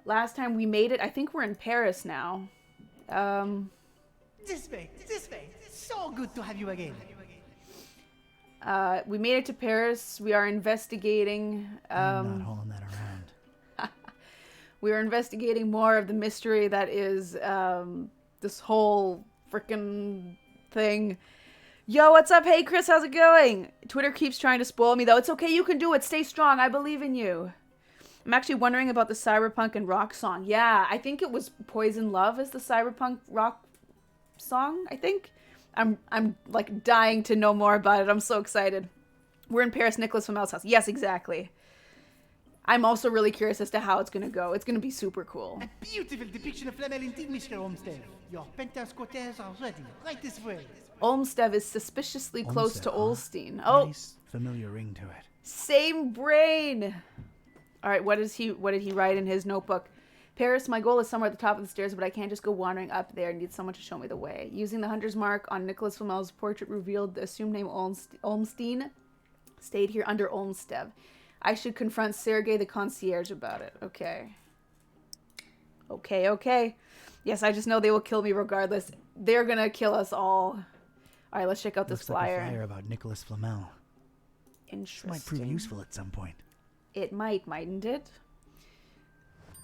last time we made it. I think we're in Paris now. This way. It's so good to have you again. We made it to Paris. We are investigating. I'm not hauling that around. We are investigating more of the mystery that is this whole freaking thing. Yo, what's up? Hey, Chris, how's it going? Twitter keeps trying to spoil me, though. It's okay. You can do it. Stay strong. I believe in you. I'm actually wondering about the cyberpunk and rock song. Yeah, I think it was Poison Love is the cyberpunk rock song, I think. I'm like dying to know more about it. I'm so excited. We're in Paris, Nicholas Flamel's house. Yes, exactly. I'm also really curious as to how it's going to go. It's going to be super cool. A beautiful depiction of Flamel indeed, Mr. Olmsted. Your penthouse quarters are ready. Right this way. Olmsted is suspiciously close to Olstein. Oh, Nice, familiar ring to it. same brain. All right, what did he write in his notebook? Paris, my goal is somewhere at the top of the stairs, but I can't just go wandering up there. I need someone to show me the way. Using the hunter's mark on Nicholas Flamel's portrait revealed the assumed name Olmstein stayed here under Olmsted. I should confront Sergei the concierge about it. Okay. Okay. Yes, I just know they will kill me regardless. They're gonna kill us all. All right, let's check out this Looks like a flyer. flyer about Nicholas Flamel. Interesting. This might prove useful at some point. It might, mightn't it?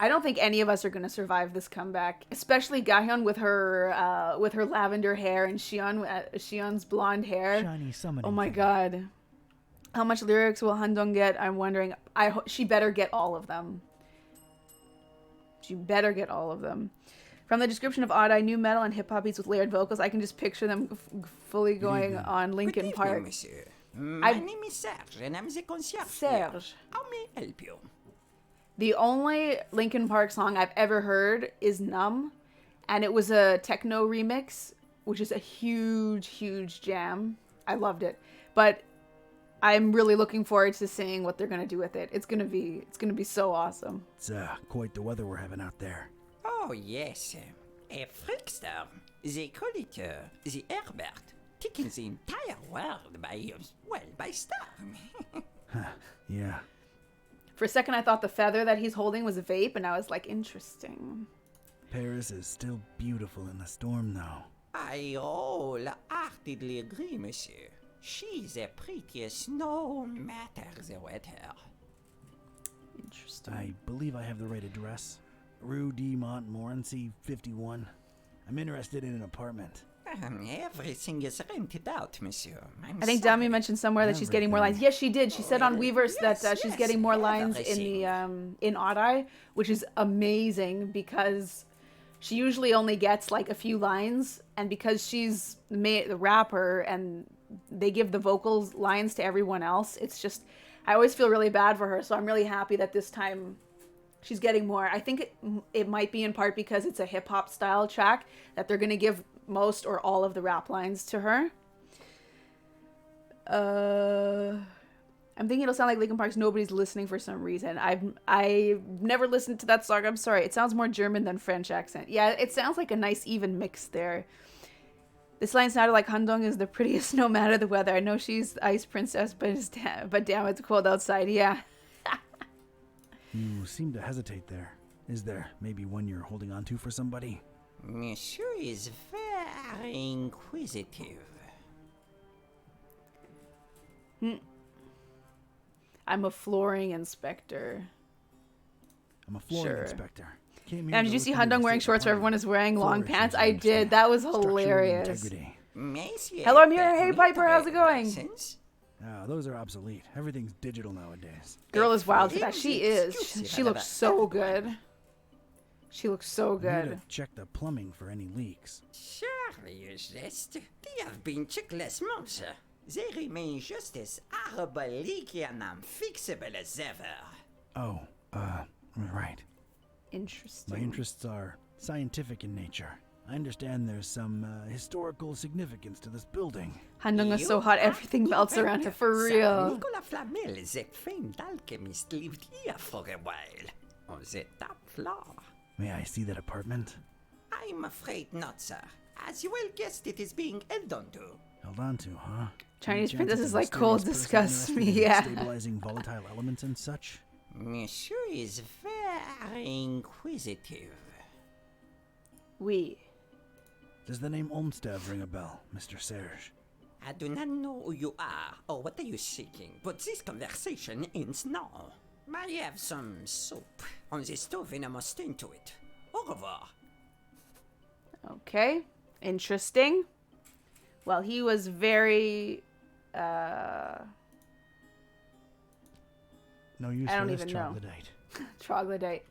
I don't think any of us are going to survive this comeback, especially Gahyun with her lavender hair and Shion's blonde hair. Shiny summoning. Oh my thing. god. How much lyrics will Handong get? I'm wondering. She better get all of them. She better get all of them. From the description of Odd Eye, new metal and hip hop beats with layered vocals, I can just picture them fully going on Linkin Park. Monsieur. My name is Serge, and I'm the concierge. Serge. How may I help you? The only Linkin Park song I've ever heard is Numb, and it was a techno remix, which is a huge, huge jam. I loved it, but I'm really looking forward to seeing what they're gonna do with it. It's gonna be so awesome. It's quite the weather we're having out there. Oh, yes. A freakster. They call it the Herbert. Taking the entire world by storm. Yeah. For a second, I thought the feather that he's holding was a vape, and I was like, interesting. Paris is still beautiful in the storm, though. I wholeheartedly agree, monsieur. She's the prettiest no matter the weather. Interesting. I believe I have the right address. Rue de Montmorency, 51. I'm interested in an apartment. Everything is rented out, monsieur. I think Dami mentioned somewhere that she's getting more lines. Yes, she did. She said on Weverse that she's getting more lines in the in Odd Eye, which is amazing because she usually only gets like a few lines, and because she's the rapper and they give the vocals lines to everyone else, it's just I always feel really bad for her. So I'm really happy that this time she's getting more. I think it might be in part because it's a hip hop style track that they're gonna give most or all of the rap lines to her. I'm thinking it'll sound like Linkin Park's Nobody's Listening for some reason. I've never listened to that song. I'm sorry. It sounds more German than French accent. Yeah, it sounds like a nice even mix there. This line sounded like Handong is the prettiest no matter the weather. I know she's the ice princess, but damn, it's cold outside. Yeah. You seem to hesitate there. Is there maybe one you're holding on to for somebody? Monsieur is very inquisitive. I'm a flooring inspector. I'm a flooring Sure. inspector. Did you see Handong wearing shorts where everyone is wearing long pants? I did. That was hilarious. Monsieur, Hello, I'm here. Hey, Piper, how's it going? License? Those are obsolete. Everything's digital nowadays. Girl is wild for that. She is. She looks so good. She looks so I need good. to check the plumbing for any leaks. Surely you jest. They have been checked last month, sir. They remain just as horrible, leaky, and unfixable as ever. Oh, right. Interesting. My interests are scientific in nature. I understand there's some historical significance to this building. Handong is so hot, everything melts around her, for real. Nicolas Flamel, the famed alchemist, lived here for a while. On the top floor. May I see that apartment? I'm afraid not, sir. As you well guessed, it is being held onto. Held on to, huh? Chinese Any princess chance is of a like cold mysterious person disgusts me, interested in yeah. Stabilizing volatile elements and such? Monsieur is are inquisitive. We. Does the name Olmsted ring a bell, Mr. Serge? I do not know who you are or what are you seeking, but this conversation ends now. I have some soup on the stove and I must tend to it. Au revoir. Okay. Interesting. Well, he was very, No use I for don't this even know. troglodyte. troglodyte.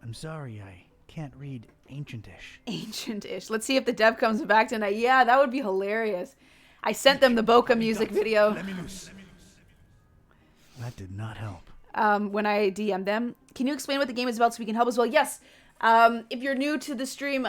I'm sorry, I can't read Ancientish. Ancient-ish. Let's see if the dev comes back tonight. Yeah, that would be hilarious. I sent them the Boca music video That did not help. when I DM'd them. Can you explain what the game is about so we can help as well? Yes. If you're new to the stream,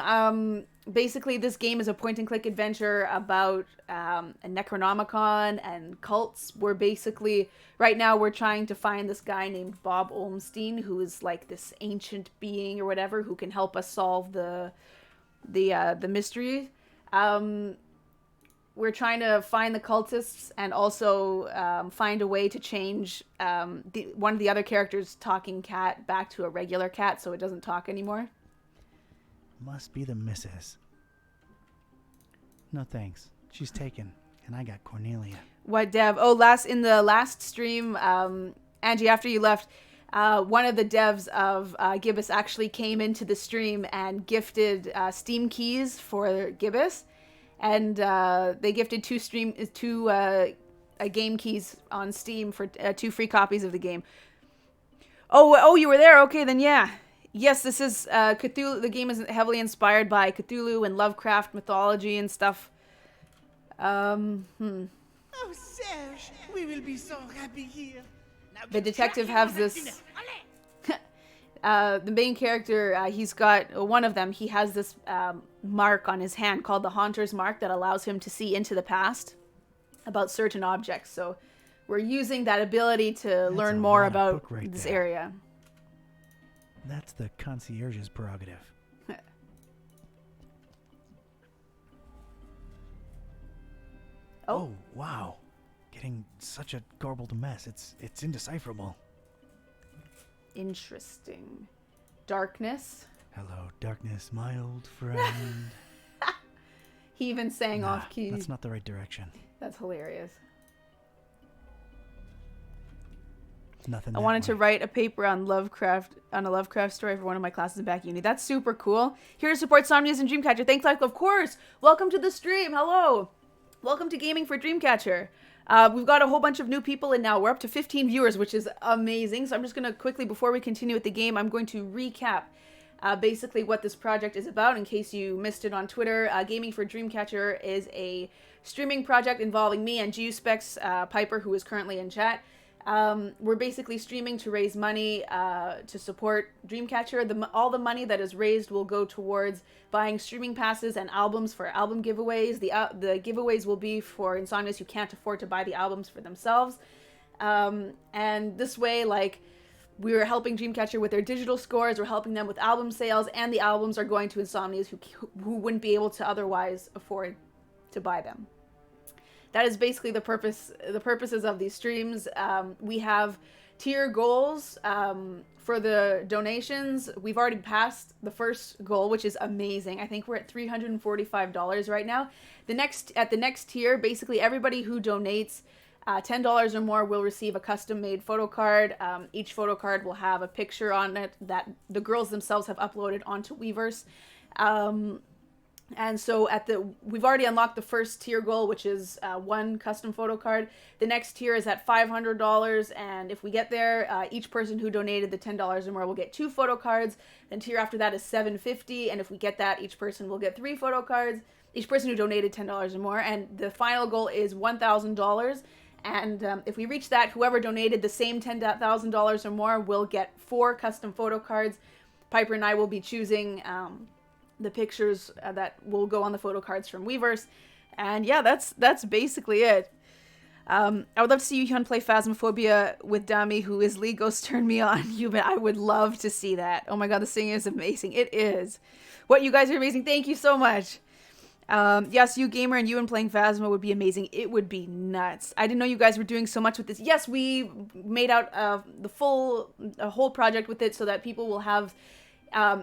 basically this game is a point-and-click adventure about a Necronomicon and cults. We're basically, right now we're trying to find this guy named Bob Olmstein, who is like this ancient being or whatever, who can help us solve the mystery. We're trying to find the cultists and also find a way to change one of the other characters' talking cat back to a regular cat so it doesn't talk anymore. Must be the missus. No thanks. She's taken, and I got Cornelia. What, Dev? Oh, in the last stream, Angie, after you left, one of the devs of Gibbous actually came into the stream and gifted Steam keys for Gibbous. And they gifted two game keys on Steam for 2 free copies of the game. Oh, you were there? Okay, then yeah. Yes, this is Cthulhu. The game is heavily inspired by Cthulhu and Lovecraft mythology and stuff. Oh, Serge, we will be so happy here. Now The get detective cracking on has that this... dinner. the main character, he's got one of them. He has this mark on his hand called the Haunter's Mark that allows him to see into the past about certain objects. So we're using that ability to learn a more lot of about book right this there. area. That's the concierge's prerogative. Oh, wow. Getting such a garbled mess. It's indecipherable. Interesting. Darkness. Hello, darkness, my old friend. He even sang Nah, off key. that's not the right direction. That's hilarious. Nothing. I that wanted to way. write a paper on a Lovecraft story for one of my classes in back uni. That's super cool. Here to support Somnias and Dreamcatcher. Thanks, like, of course. Welcome to the stream. Hello. Welcome to Gaming for Dreamcatcher. We've got a whole bunch of new people in now. We're up to 15 viewers, which is amazing. So I'm just going to quickly, before we continue with the game, I'm going to recap basically what this project is about in case you missed it on Twitter. Gaming for Dreamcatcher is a streaming project involving me and GUSpecs Piper, who is currently in chat. We're basically streaming to raise money to support Dreamcatcher. All the money that is raised will go towards buying streaming passes and albums for album giveaways. The giveaways will be for insomniacs who can't afford to buy the albums for themselves. And this way, like, we're helping Dreamcatcher with their digital scores, we're helping them with album sales, and the albums are going to insomniacs who wouldn't be able to otherwise afford to buy them. That is basically the purposes of these streams. We have tier goals for the donations. We've already passed the first goal, which is amazing. I think we're at $345 right now. At the next tier, basically everybody who donates $10 or more will receive a custom-made photo card. Each photo card will have a picture on it that the girls themselves have uploaded onto Weverse. And so we've already unlocked the first tier goal, which is one custom photo card. The next tier is at $500, and if we get there, each person who donated the $10 or more will get 2 photo cards. Then tier after that is $750, and if we get that, each person will get 3 photo cards. Each person who donated $10 or more, and the final goal is $1,000. And if we reach that, whoever donated the same $10,000 or more will get 4 custom photo cards. Piper and I will be choosing the pictures that will go on the photo cards from Weverse. And yeah, that's basically it. I would love to see Yuhyun play Phasmophobia with Dami, who is Legos Turn Me On. I would love to see that. Oh my god, the singing is amazing. It is. What, you guys are amazing. Thank you so much. Yes, you gamer and you and playing Phasma would be amazing. It would be nuts. I didn't know you guys were doing so much with this. Yes, we made out a whole project with it so that people will have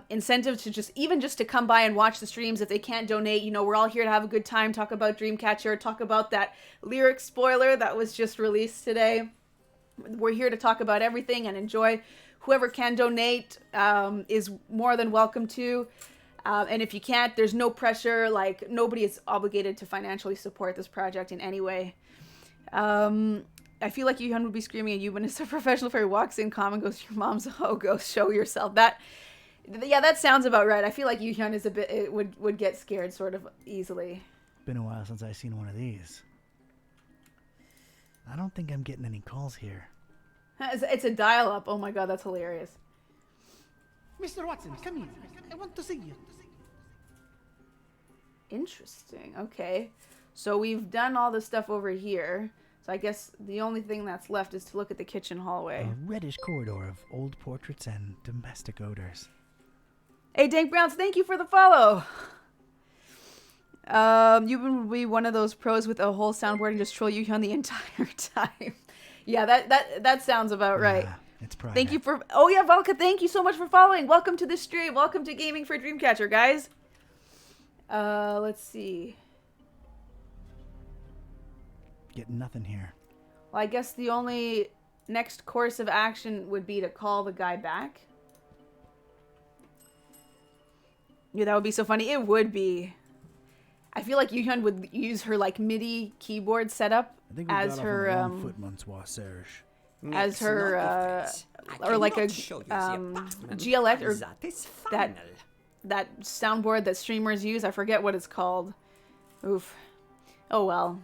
incentive to just to come by and watch the streams if they can't donate. You know, we're all here to have a good time, talk about Dreamcatcher, talk about that lyric spoiler that was just released today. We're here to talk about everything and enjoy. Whoever can donate is more than welcome to. And if you can't, there's no pressure. Like, nobody is obligated to financially support this project in any way. I feel like Yuhyun would be screaming at you when it's a professional fairy walks in, common goes, your mom's a hoe, go show yourself. That sounds about right. I feel like Yuhyun is would get scared sort of easily. Been a while since I've seen one of these. I don't think I'm getting any calls here. It's a dial-up. Oh my god, that's hilarious. Mr. Watson, come here. I want to see you. Interesting. Okay. So we've done all the stuff over here. So I guess the only thing that's left is to look at the kitchen hallway. A reddish corridor of old portraits and domestic odors. Hey, Dank Browns, thank you for the follow. You would be one of those pros with a whole soundboard and just troll you on the entire time. Yeah, that sounds about right. Yeah, it's private. Thank you for... Oh, yeah, Valka, thank you so much for following. Welcome to the stream. Welcome to Gaming for Dreamcatcher, guys. Let's see. Getting nothing here. Well, I guess the only next course of action would be to call the guy back. Yeah, that would be so funny. It would be. I feel like Yuhyun would use her like MIDI keyboard setup as her as her or like a GLX or that soundboard that streamers use. I forget what it's called. Oof. Oh well.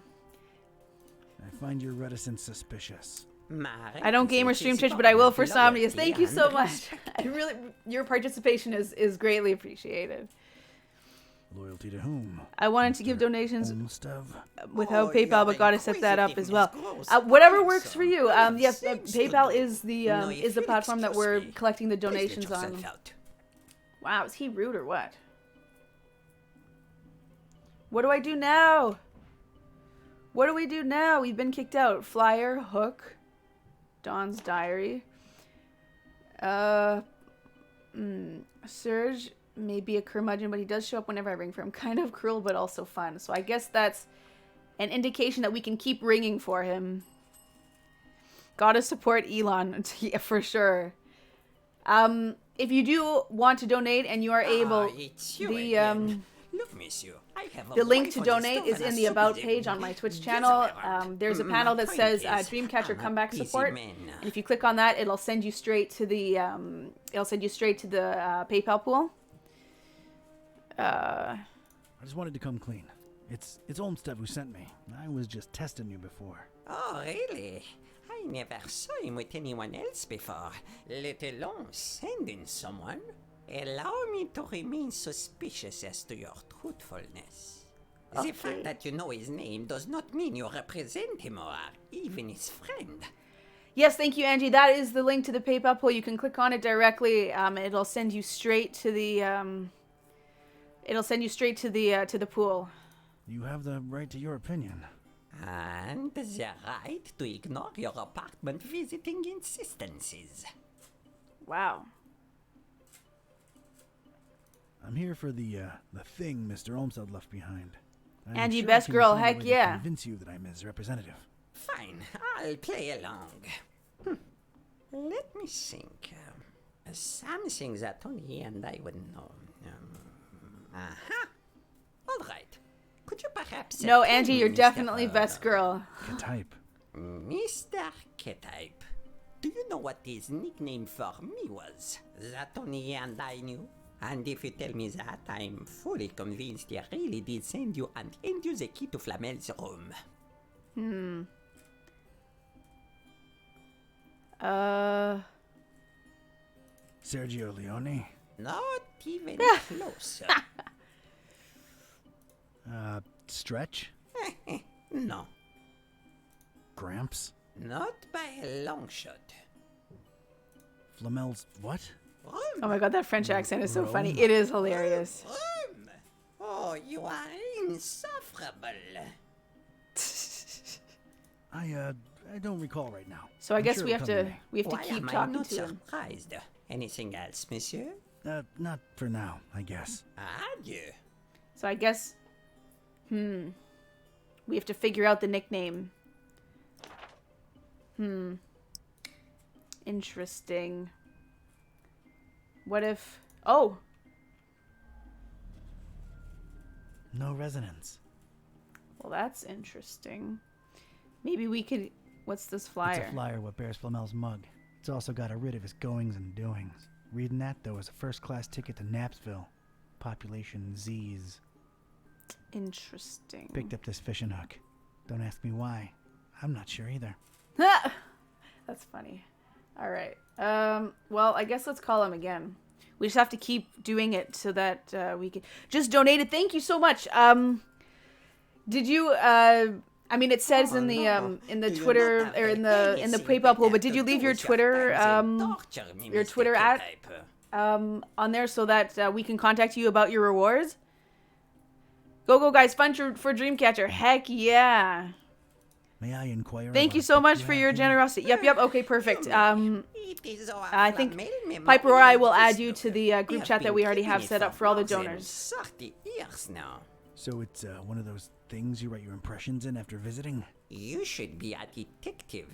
I find your reticence suspicious. I don't game or stream Twitch, but I will for Somnius. Thank you so much. Your participation is greatly appreciated. Loyalty to whom? I wanted to give donations Olmstead? without PayPal, but gotta set that up as well. Whatever works for you. Yes, PayPal is the platform that we're collecting the donations on. Wow, is he rude or what? What do I do now? What do we do now? We've been kicked out. Flyer, Hook, Dawn's Diary. Serge may be a curmudgeon, but he does show up whenever I ring for him. Kind of cruel, but also fun. So I guess that's an indication that we can keep ringing for him. Gotta support Elon, yeah, for sure. If you do want to donate and you are able, the link to donate is in the About page on my Twitch channel. There's a panel that says Dreamcatcher Comeback Support, and if you click on that, it'll send you straight to the PayPal pool. I just wanted to come clean. It's Olmstead who sent me. I was just testing you before. Oh, really? I never saw him with anyone else before, let alone sending someone. Allow me to remain suspicious as to your truthfulness. Okay. The fact that you know his name does not mean you represent him or even his friend. Yes, thank you, Angie. That is the link to the PayPal pool. You can click on it directly. It'll send you straight to the to the pool. You have the right to your opinion. And the right to ignore your apartment visiting insistences. Wow. I'm here for the thing Mr. Olmstead left behind. Angie, best girl, heck yeah. Convince you that I'm his representative. Fine, I'll play along. Let me think. Something that only he and I would know. All right. Could you perhaps... No, Angie, you're definitely best girl. K-type. Mr. K-type. Do you know what his nickname for me was? That only he and I knew. And if you tell me that, I'm fully convinced he really did send you and hand you the key to Flamel's room. Sergio Leone? Not even close. Stretch? No. Gramps? Not by a long shot. Flamel's what? Oh my god, that French accent is so funny. It is hilarious. Oh, you are Insufferable. I don't recall right now. So I I'm guess sure we it'll have come to me. keep Why am I talking not to him. surprised? Anything else, monsieur? Not for now, I guess. Adieu. So I guess, we have to figure out the nickname. Interesting. What if... Oh! No resonance. Well, that's interesting. Maybe we could... What's this flyer? It's a flyer what bears Flamel's mug. It's also got a writ of his goings and doings. Reading that, though, is a first-class ticket to Knapsville. Population Z's. Interesting. Picked up this fishing hook. Don't ask me why. I'm not sure either. That's funny. All right. Well, I guess let's call him again. We just have to keep doing it so that we can just donate it. Thank you so much. Did you? I mean, it says in the Twitter or in the PayPal pool, but did you leave your Twitter at on there so that we can contact you about your rewards? Go guys! Fund for Dreamcatcher. Heck yeah! May I inquire? Thank you so much for your generosity. Yep. Okay, perfect. I think Piper or I will add you to the group chat that we already have set up for all the donors. So it's one of those things you write your impressions in after visiting? You should be a detective.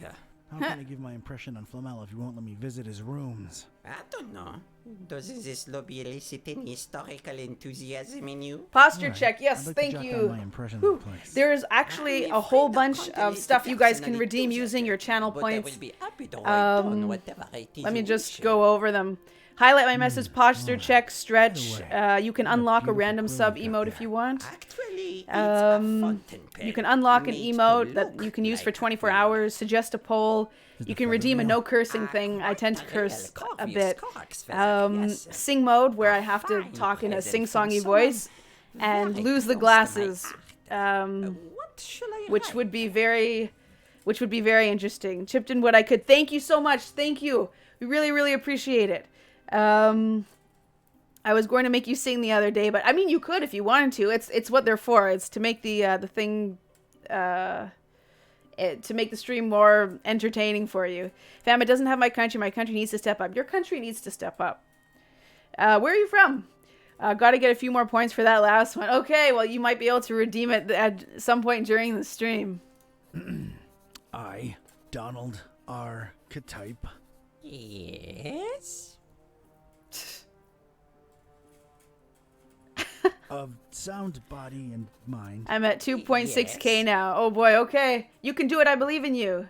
How can I give my impression on Flamel if you won't let me visit his rooms? I don't know. Does this lobby elicit any historical enthusiasm in you? Posture All right. check. Yes, I'd like to thank jot you. down my impression of the place. There's actually a whole bunch of stuff you guys can redeem using your channel points. Let me just go over them. Highlight my message, posture check, stretch. You can unlock a random sub emote if you want. Actually, You can unlock an emote that you can use for 24 hours. Suggest a poll. You can redeem a no cursing thing. I tend to curse a bit. Sing mode, where I have to talk in a sing-songy voice, and lose the glasses, which would be very interesting. Chipped in what I could. Thank you so much. Thank you. We really appreciate it. I was going to make you sing the other day, but I mean, you could if you wanted to. It's what they're for. It's to make the thing, to make the stream more entertaining for you. Fam, it doesn't have my country. My country needs to step up. Your country needs to step up. Where are you from? Got to get a few more points for that last one. Okay, well, you might be able to redeem it at some point during the stream. I, Donald R. Ktype. Yes? Of sound, body, and mind. I'm at 2.6k now. Oh boy, okay. You can do it, I believe in you.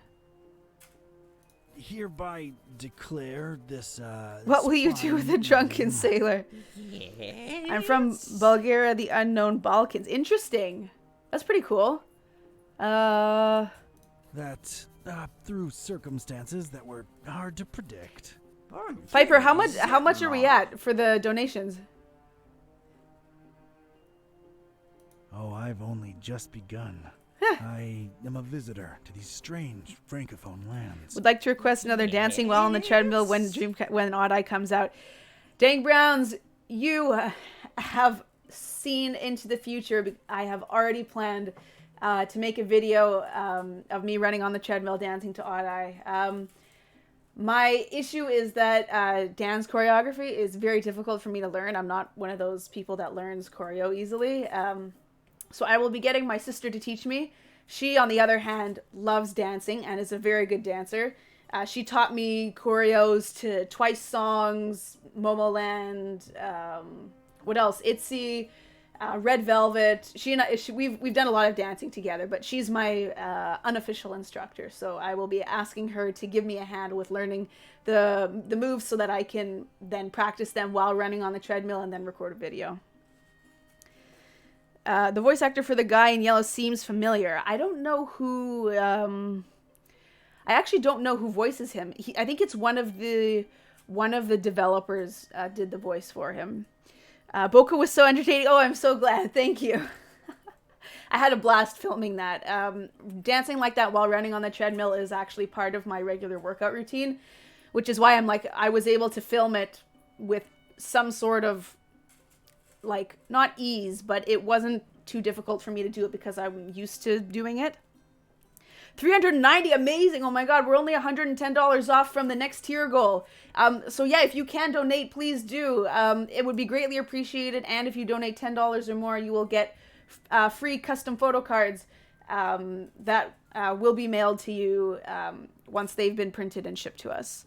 Hereby declare this, What will you do with a drunken sailor? Yes? I'm from Bulgaria, the unknown Balkans. Interesting. That's pretty cool. That, through circumstances that were hard to predict. Piper, how much are we at for the donations? Oh, I've only just begun. I am a visitor to these strange francophone lands. Would like to request another dancing while on the treadmill when Odd Eye comes out. Dang Browns, you have seen into the future. I have already planned to make a video of me running on the treadmill dancing to Odd Eye. My issue is that dance choreography is very difficult for me to learn. I'm not one of those people that learns choreo easily. So I will be getting my sister to teach me. She, on the other hand, loves dancing and is a very good dancer. She taught me choreos to Twice songs, Momoland, what else? ITZY, Red Velvet. We've done a lot of dancing together, but she's my unofficial instructor. So I will be asking her to give me a hand with learning the moves so that I can then practice them while running on the treadmill and then record a video. The voice actor for the guy in yellow seems familiar. I don't know who. I actually don't know who voices him. I think it's one of the developers did the voice for him. Boca was so entertaining. Oh, I'm so glad. Thank you. I had a blast filming that. Dancing like that while running on the treadmill is actually part of my regular workout routine, which is why I was able to film it with some sort of, like, not ease, but it wasn't too difficult for me to do it because I'm used to doing it. 390, amazing. Oh my god, we're only $110 off from the next tier goal. So yeah, if you can donate, please do. It would be greatly appreciated, and if you donate $10 or more, you will get free custom photo cards that will be mailed to you once they've been printed and shipped to us.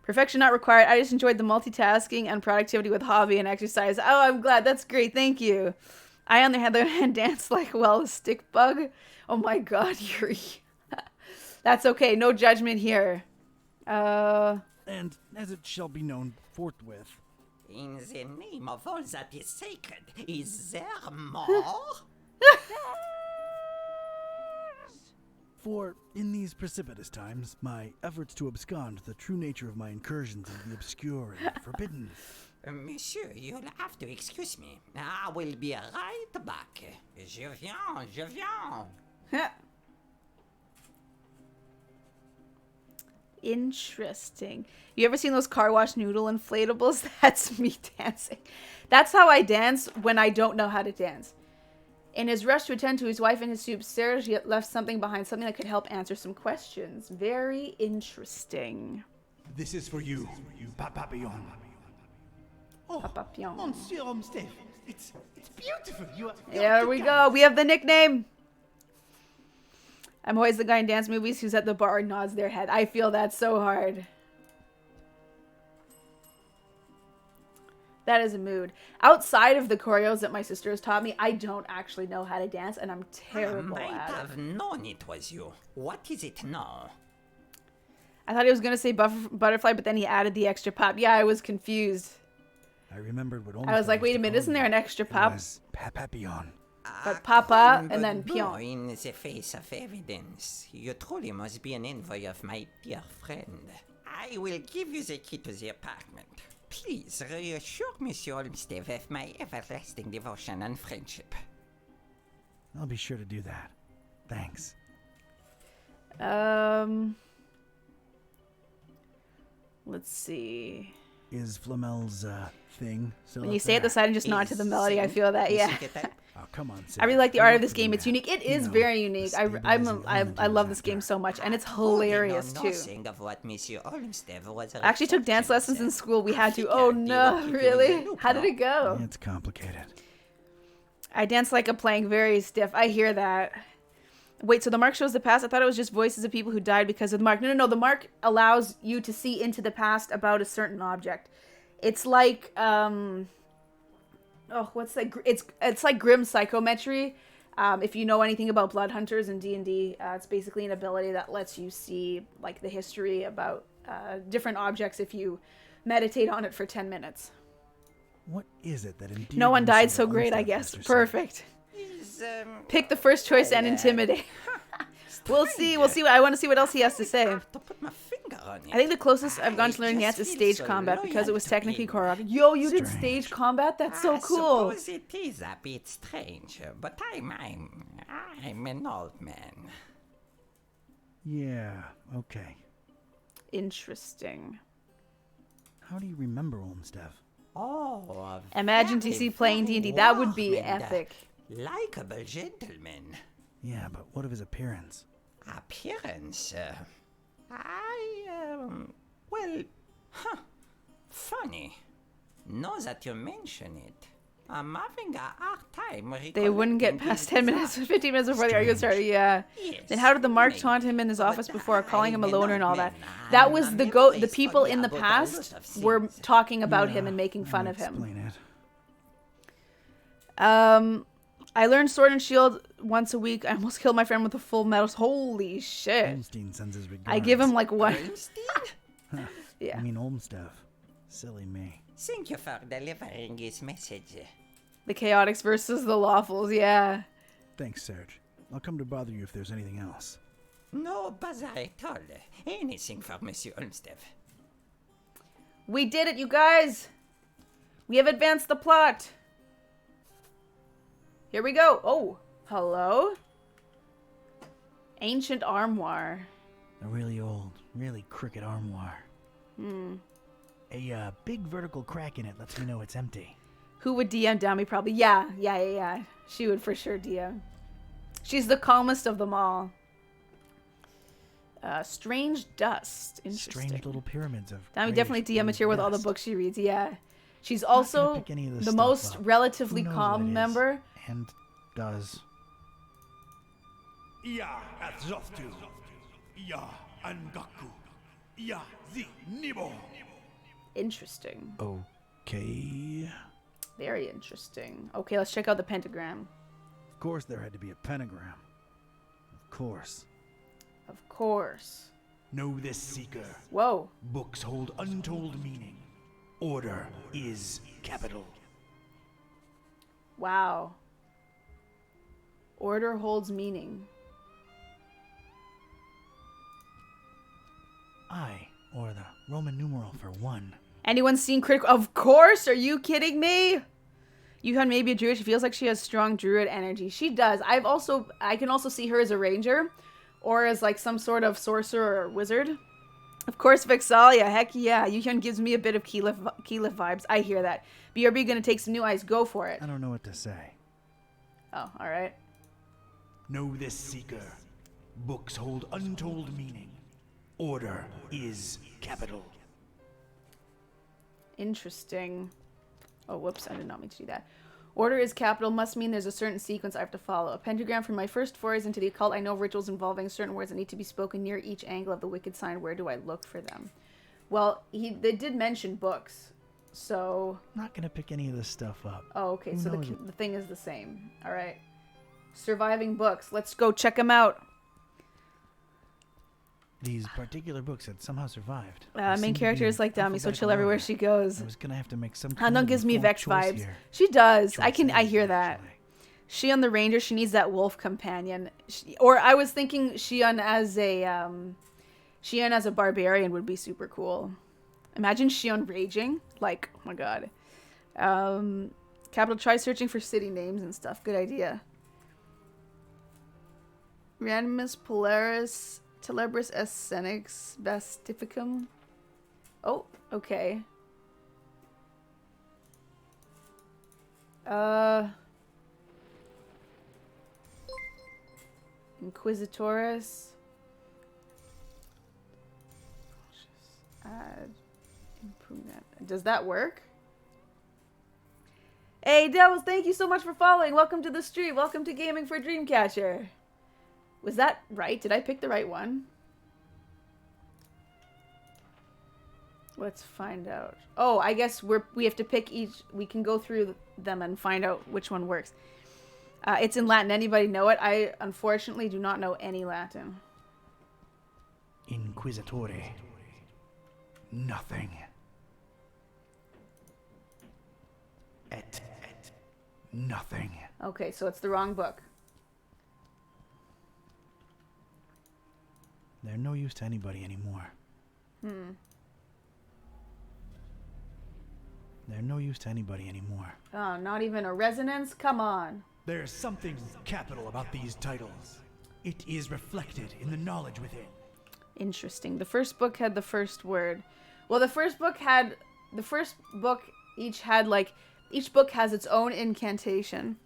Perfection not required. I just enjoyed the multitasking and productivity with hobby and exercise. Oh, I'm glad. That's great. Thank you. I, on the other hand, dance like, well, a stick bug. Oh my god, Yuri. That's okay. No judgment here. And as it shall be known forthwith. In the name of all that is sacred, is there more? For in these precipitous times, my efforts to abscond the true nature of my incursions into the obscure and forbidden. Monsieur, you'll have to excuse me. I will be right back. Je viens, je viens. Interesting. You ever seen those car wash noodle inflatables? That's me dancing. That's how I dance when I don't know how to dance. In his rush to attend to his wife and his soup, Serge left something behind, something that could help answer some questions. Very interesting. This is for you, Papillon. Oh, Papillon. Monsieur Olmsted, it's beautiful. There we go. We have the nickname. I'm always the guy in dance movies who's at the bar and nods their head. I feel that so hard. That is a mood. Outside of the choreos that my sister has taught me, I don't actually know how to dance, and I'm terrible I might at it. have known it was you. What is it now? I thought he was going to say butterfly, but then he added the extra pop. Yeah, I was confused. I remembered what I was like, wait a minute, isn't there an extra pop? It was Papillon. But Papa and then Pion. In the face of evidence, you truly must be an envoy of my dear friend. I will give you the key to the apartment. Please reassure Monsieur Olmsted of my everlasting devotion and friendship. I'll be sure to do that. Thanks. Let's see. Is Flamel's thing still When up you say it there? the side and just nod to the melody, I feel that, yeah. Oh, come on, Sid. I really like the Come art up of this with game. the It's map. unique. It You is know, very the unique. stabilizing I element love of this the game so much, and it's Truly hilarious know too. nothing of what Monsieur Olmsted was I actually took dance lessons in school. We had to. figured Oh you no, would keep you in the really? loop, How did no? it go? It's complicated. I dance like a plank, very stiff. I hear that. Wait, so the mark shows the past? I thought it was just voices of people who died because of the mark. No. The mark allows you to see into the past about a certain object. It's like, what's that? It's like grim psychometry. If you know anything about blood hunters and D&D, it's basically an ability that lets you see like the history about different objects if you meditate on it for 10 minutes. What is it that endeared No one you died to so the great, I Olmsted, guess. Mr. Sid? Perfect. Is, Pick the first choice and intimidate. We'll see. I want to see what else he has to say. to put my finger on it. I think the closest I've gone to learning dance is stage combat because it was technically choreographed. Yo, you did stage combat? That's so cool. I suppose it is a bit strange, but I'm an old man. Yeah, okay. Interesting. How do you remember Olmsted? Oh, Imagine very, DC playing very D&D. That would be warm and, epic. Likeable gentleman. Yeah, but what of his appearance? Appearance? Funny. Now that you mention it, I'm having a hard time. They wouldn't get recollecting past his 10 minutes, exact- 15 minutes before the argument started. Yeah. Yes, Then how did the mark maybe. taunt him in his office But before, calling him a I'm loner an and all old that? man. That was I'm the always the people in the forget about a past lot of were things. talking about him Yeah, and making fun that of him. would explain it. I learned Sword and Shield once a week. I almost killed my friend with a full metal. Holy shit. Olmstein sends his regards. I give him like one. Olmsted? Yeah. I mean Olmsted. Silly me. Thank you for delivering his message. The chaotics versus the lawfuls. Yeah. Thanks, Serge. I'll come to bother you if there's anything else. No bother at all. Anything for Monsieur Olmsted. We did it, you guys. We have advanced the plot. Here we go. Oh, hello. Ancient armoire. A really old, really crooked armoire. A big vertical crack in it lets me know it's empty. Who would DM Dami? Probably. Yeah. She would for sure DM. She's the calmest of them all. Strange dust. Interesting. Strange little pyramids of. Dami definitely DM mature with all the dust. books she reads. Yeah. She's Not gonna also pick any of this the stuff most up. relatively Who knows what it calm is, member. And does. Ya Azoftu. Ya Angaku. Ya Zi Nibo. Interesting. Okay. Very interesting. Okay, let's check out the pentagram. Of course, there had to be a pentagram. Of course. Of course. Know this, seeker. Whoa. Books hold untold meaning. Order is capital. Wow. Order holds meaning. I, or the Roman numeral for 1. Anyone seen Critical? Of course! Are you kidding me? Yuhan may be a druid. She feels like she has strong druid energy. She does. I can also see her as a ranger. Or as like some sort of sorcerer or wizard. Of course, Vexalia. Heck yeah. Yuhyun gives me a bit of Keyleth vibes. I hear that. BRB gonna take some new eyes. Go for it. I don't know what to say. Oh, alright. Know this, seeker. Books hold untold meaning. Order is capital. Interesting. Oh, whoops. I did not mean to do that. Order is capital must mean there's a certain sequence I have to follow. A pentagram for my first forays into the occult. I know rituals involving certain words that need to be spoken near each angle of the wicked sign. Where do I look for them? Well, they did mention books. So... Not gonna pick any of this stuff up. Oh, okay. Who So knows? the thing is the same. Alright. Surviving books. Let's go check them out. These particular books had somehow survived. They seem Main to be character in is like Dami, so chill alphabetical everywhere order. she goes. I was gonna have to make some Hanno of gives me informed Vex choice vibes. here. She does. I Choice hear is, that. actually. Shion the ranger, she needs that wolf companion. Or I was thinking Shion as a barbarian would be super cool. Imagine Shion raging. Like, oh my god. Capital, try searching for city names and stuff. Good idea. Randomus Polaris Telebris Essenix Bastificum. Oh, okay. Inquisitoris. Add. Improve that. Does that work? Hey, Devils, thank you so much for following. Welcome to the stream. Welcome to Gaming for Dreamcatcher. Was that right? Did I pick the right one? Let's find out. Oh, I guess we have to pick each. We can go through them and find out which one works. It's in Latin. Anybody know it? I unfortunately do not know any Latin. Inquisitore. Nothing. Et. Nothing. Okay, so it's the wrong book. They're no use to anybody anymore. They're no use to anybody anymore. Oh, not even a resonance? Come on. There's something capital about these titles. It is reflected in the knowledge within. Interesting. The first book had the first word. Well, the first book each book has its own incantation.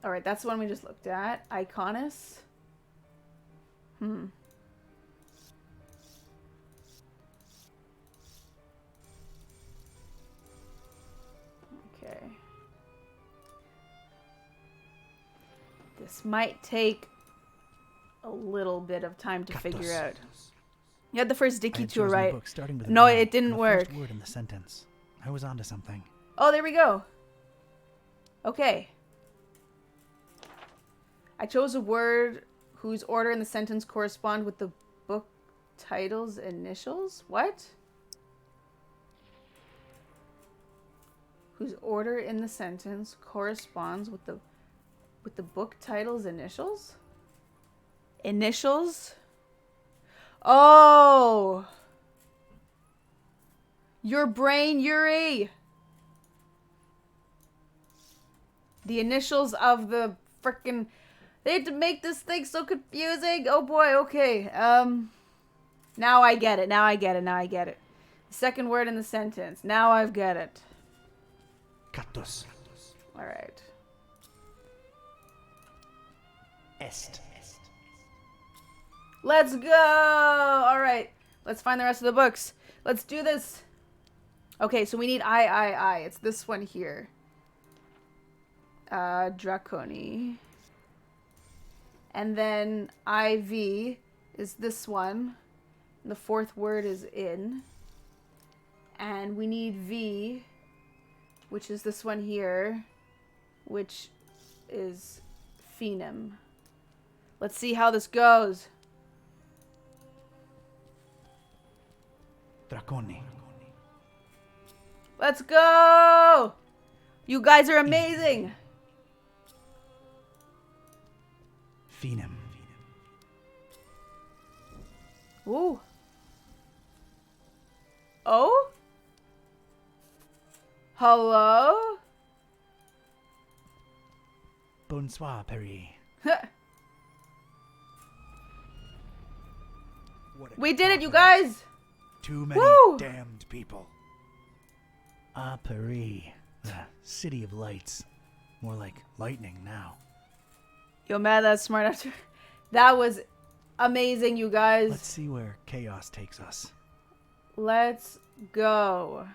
All right, that's the one we just looked at. Iconus. Okay. This might take a little bit of time to figure out. You had the first I Dicky had tour, chosen the right? book starting with No, an I it didn't and the work. First word in the sentence. I was onto something. Oh, there we go. Okay. I chose a word whose order in the sentence correspond with the book title's initials. What? Whose order in the sentence corresponds with the book title's initials? Initials? Oh! Your brain, Yuri! The initials of the frickin'... They had to make this thing so confusing. Oh boy, okay. Now I get it. The second word in the sentence. Now I've get it. Catus. All right. Est. Let's go! All right. Let's find the rest of the books. Let's do this. Okay, so we need I. It's this one here. Draconi. And then IV is this one. The fourth word is in. And we need V, which is this one here, which is phenom. Let's see how this goes. Draconi. Let's go! You guys are amazing! Phenom. Ooh. Oh? Hello? Bonsoir, Perry. What a We did it, you coffin. guys! Too many Woo! damned people. Ah, Paris, the city of lights. More like lightning now. Yo, man, that's smart after. That was amazing, you guys. Let's see where chaos takes us. Let's go.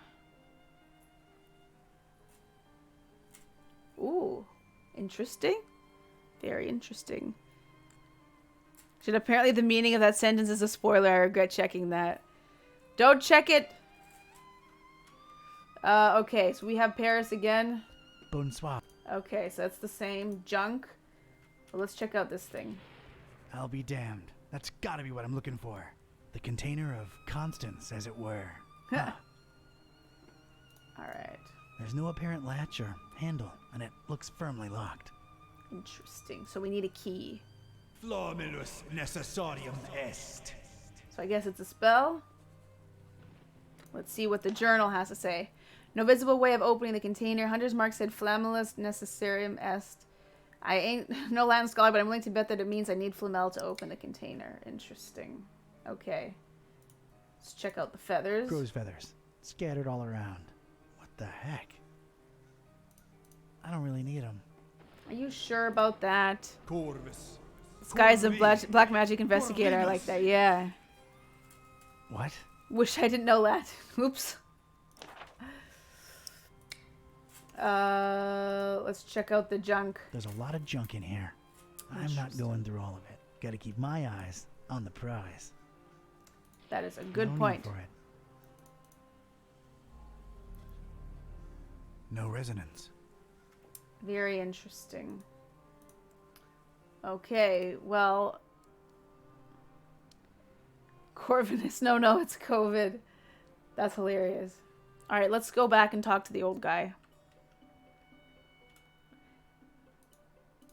Ooh, interesting. Very interesting. Should apparently the meaning of that sentence is a spoiler. I regret checking that. Don't check it. Okay, so we have Paris again. Bonsoir. Okay, so that's the same junk. Well, let's check out this thing. I'll be damned. That's gotta be what I'm looking for. The container of constants, as it were. Huh. All right. There's no apparent latch or handle, and it looks firmly locked. Interesting. So we need a key. Flomulus necessarium est. So I guess it's a spell. Let's see what the journal has to say. No visible way of opening the container. Hunter's Mark said flammulus necessarium est. I ain't no Latin scholar, but I'm willing to bet that it means I need flamel to open the container. Interesting. Okay. Let's check out the feathers. Crow's feathers. Scattered all around. What the heck? I don't really need them. Are you sure about that? Corvus. This guy's a black magic investigator. I like that. Yeah. What? Wish I didn't know that. Oops. Let's check out the junk. There's a lot of junk in here. I'm not going through all of it. Gotta keep my eyes on the prize. That is a good No point. need for it. No resonance. Very interesting. Okay, well... Corvinus. No, it's COVID. That's hilarious. Alright, let's go back and talk to the old guy.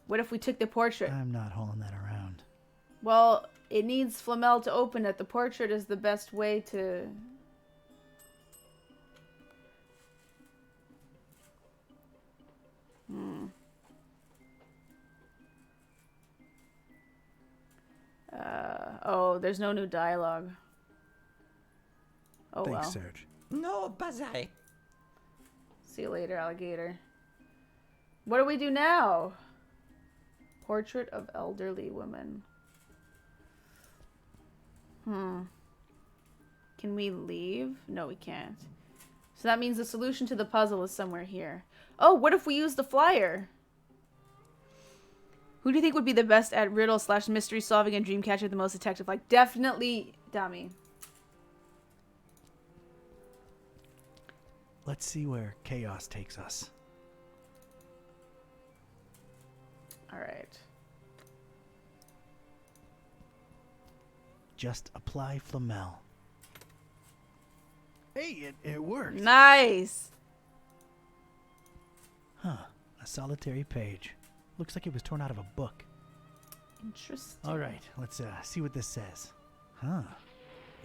What if we took the portrait? I'm not hauling that around. Well, it needs Flamel to open it. The portrait is the best way to... Oh, there's no new dialogue. Oh, Thanks, well. Serge. No, Bazai. See you later, alligator. What do we do now? Portrait of elderly woman. Can we leave? No, we can't. So that means the solution to the puzzle is somewhere here. Oh, what if we use the flyer? Who do you think would be the best at riddle / mystery solving and Dreamcatcher the most detective? Like, definitely Dummy. Let's see where chaos takes us. Alright. Just apply Flamel. Hey, it worked. Nice! Huh. A solitary page. Looks like it was torn out of a book. Interesting. All right, let's see what this says. Huh.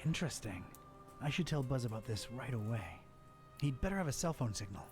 Interesting. I should tell Buzz about this right away. He'd better have a cell phone signal.